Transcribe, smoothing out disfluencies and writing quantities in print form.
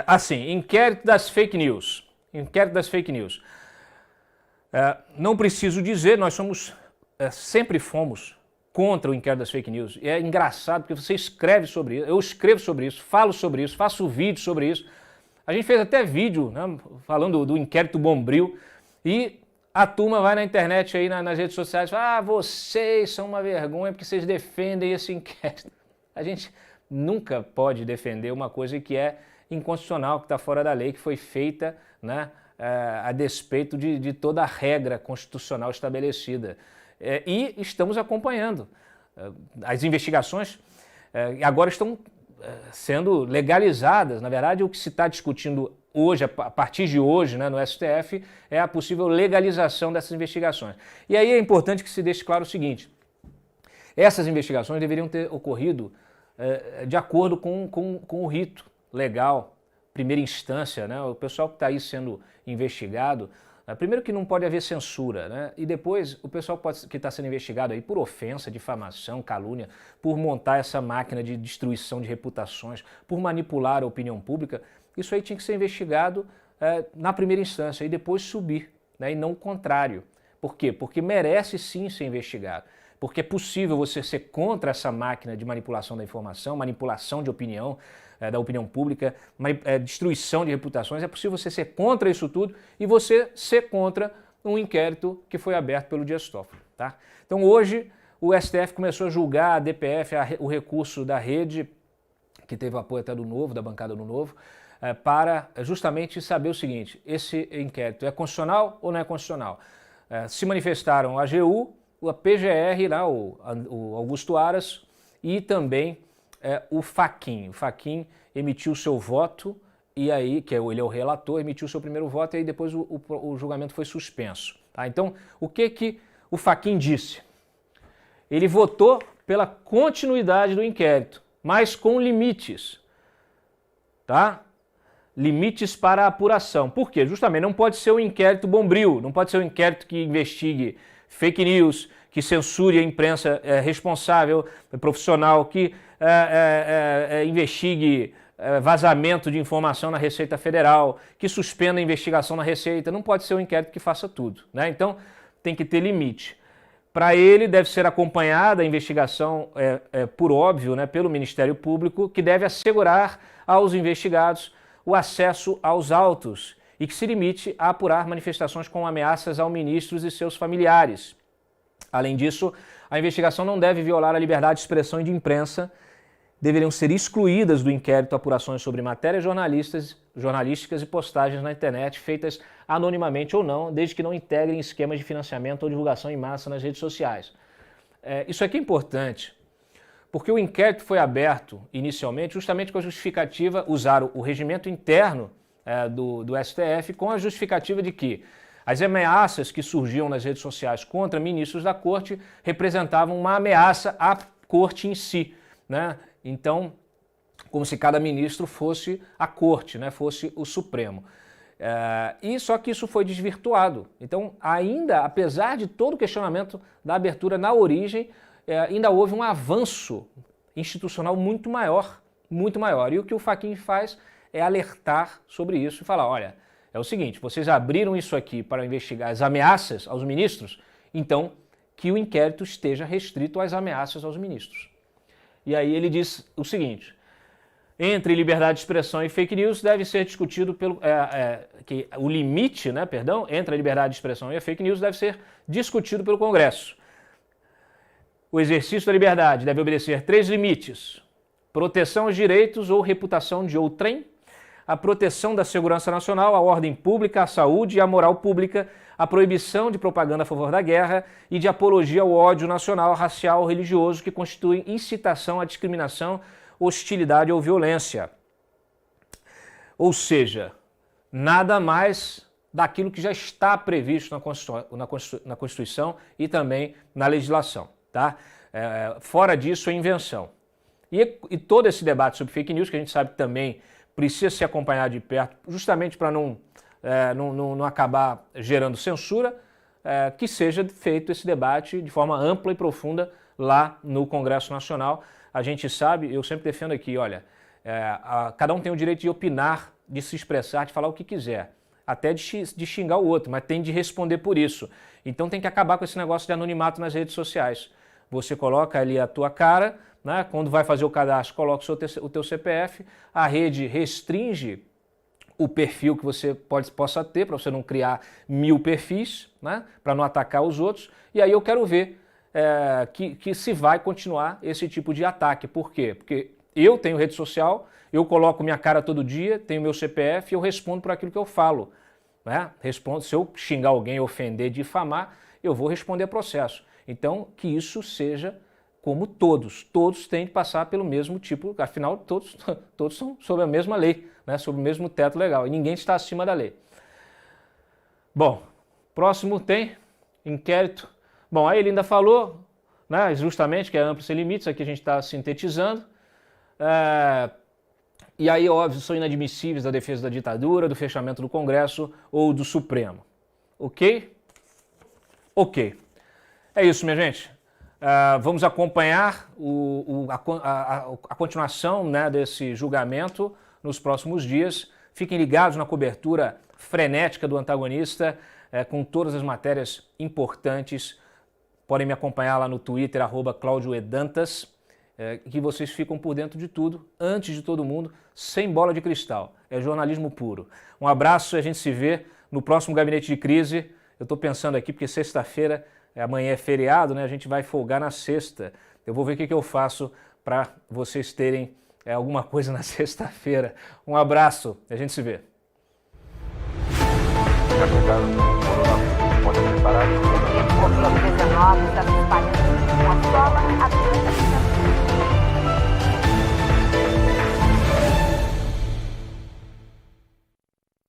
Assim, inquérito das fake news. Inquérito das fake news. Não preciso dizer, nós sempre fomos contra o inquérito das fake news. E é engraçado porque você escreve sobre isso, eu escrevo sobre isso, falo sobre isso, faço vídeo sobre isso. A gente fez até vídeo, né, falando do inquérito Bombril, e a turma vai na internet aí, nas redes sociais, e fala, vocês são uma vergonha porque vocês defendem esse inquérito. A gente nunca pode defender uma coisa que é inconstitucional, que está fora da lei, que foi feita, né, a despeito de toda a regra constitucional estabelecida. E estamos acompanhando. As investigações agora estão sendo legalizadas. Na verdade, o que se está discutindo hoje, a partir de hoje, né, no STF, é a possível legalização dessas investigações. E aí é importante que se deixe claro o seguinte: essas investigações deveriam ter ocorrido de acordo com o rito legal, primeira instância, né? O pessoal que está aí sendo investigado, primeiro que não pode haver censura, né? E depois o pessoal que está sendo investigado aí por ofensa, difamação, calúnia, por montar essa máquina de destruição de reputações, por manipular a opinião pública, isso aí tinha que ser investigado na primeira instância e depois subir, né? E não o contrário. Por quê? Porque merece sim ser investigado. Porque é possível você ser contra essa máquina de manipulação da informação, manipulação de opinião, da opinião pública, destruição de reputações, é possível você ser contra isso tudo e você ser contra um inquérito que foi aberto pelo Dias Toffoli. Tá? Então hoje o STF começou a julgar a DPF, o recurso da rede, que teve o apoio até do Novo, da bancada do Novo, para justamente saber o seguinte: esse inquérito é constitucional ou não é constitucional? Se manifestaram a AGU, a PGR, lá, o Augusto Aras, e também o Fachin. O Fachin emitiu seu voto, e aí, ele é o relator, emitiu seu primeiro voto, e aí depois o julgamento foi suspenso. Tá? Então, o que o Fachin disse? Ele votou pela continuidade do inquérito, mas com limites. Tá? Limites para a apuração. Por quê? Justamente não pode ser um inquérito Bombril, não pode ser um inquérito que investigue fake news, que censure a imprensa responsável, profissional, que investigue vazamento de informação na Receita Federal, que suspenda a investigação na Receita. Não pode ser um inquérito que faça tudo, né? Então tem que ter limite. Para ele deve ser acompanhada a investigação, por óbvio, né, pelo Ministério Público, que deve assegurar aos investigados o acesso aos autos e que se limite a apurar manifestações com ameaças ao ministros e seus familiares. Além disso, a investigação não deve violar a liberdade de expressão e de imprensa. Deveriam ser excluídas do inquérito apurações sobre matérias jornalísticas e postagens na internet feitas anonimamente ou não, desde que não integrem esquemas de financiamento ou divulgação em massa nas redes sociais. Isso aqui é importante, porque o inquérito foi aberto inicialmente justamente com a justificativa, usaram o regimento interno do STF com a justificativa de que as ameaças que surgiam nas redes sociais contra ministros da Corte representavam uma ameaça à Corte em si, né? Então, como se cada ministro fosse a Corte, né? Fosse o Supremo. E só que isso foi desvirtuado. Então, ainda, apesar de todo o questionamento da abertura na origem, ainda houve um avanço institucional muito maior, muito maior. E o que o Fachin faz é alertar sobre isso e falar, olha, é o seguinte, vocês abriram isso aqui para investigar as ameaças aos ministros, então que o inquérito esteja restrito às ameaças aos ministros. E aí ele diz o seguinte: entre liberdade de expressão e fake news deve ser discutido que o limite, né, perdão, entre a liberdade de expressão e a fake news deve ser discutido pelo Congresso. O exercício da liberdade deve obedecer 3 limites: proteção aos direitos ou reputação de outrem, a proteção da segurança nacional, a ordem pública, a saúde e a moral pública, a proibição de propaganda a favor da guerra e de apologia ao ódio nacional, racial ou religioso que constituem incitação à discriminação, hostilidade ou violência. Ou seja, nada mais daquilo que já está previsto na Constituição e também na legislação. Tá? Fora disso é invenção. E todo esse debate sobre fake news, que a gente sabe que também precisa ser acompanhado de perto, justamente para não acabar gerando censura, que seja feito esse debate de forma ampla e profunda lá no Congresso Nacional. A gente sabe, eu sempre defendo aqui, olha, Cada um tem o direito de opinar, de se expressar, de falar o que quiser, até de xingar o outro, mas tem de responder por isso. Então tem que acabar com esse negócio de anonimato nas redes sociais. Você coloca ali a tua cara, né? Quando vai fazer o cadastro, coloca o teu CPF, a rede restringe o perfil que você possa ter, para você não criar 1000 perfis, né? Para não atacar os outros. E aí eu quero ver que se vai continuar esse tipo de ataque. Por quê? Porque eu tenho rede social, eu coloco minha cara todo dia, tenho meu CPF e eu respondo por aquilo que eu falo. Né? Respondo, se eu xingar alguém, ofender, difamar, eu vou responder processo. Então, que isso seja como todos têm de passar pelo mesmo tipo, afinal, todos são sob a mesma lei, né? Sob o mesmo teto legal, e ninguém está acima da lei. Bom, próximo tem inquérito. Bom, aí ele ainda falou, né, justamente, que é amplo sem limites, aqui a gente está sintetizando. E aí, óbvio, são inadmissíveis da defesa da ditadura, do fechamento do Congresso ou do Supremo. Ok? Ok. É isso, minha gente. Vamos acompanhar a continuação, né, desse julgamento nos próximos dias. Fiquem ligados na cobertura frenética do Antagonista, com todas as matérias importantes. Podem me acompanhar lá no Twitter, @ClaudioEdantas, que vocês ficam por dentro de tudo, antes de todo mundo, sem bola de cristal. É jornalismo puro. Um abraço e a gente se vê no próximo Gabinete de Crise. Eu estou pensando aqui, porque sexta-feira, amanhã é feriado, né? A gente vai folgar na sexta. Eu vou ver o que eu faço para vocês terem alguma coisa na sexta-feira. Um abraço, a gente se vê. O Covid-19 está se espalhando de uma forma absurda.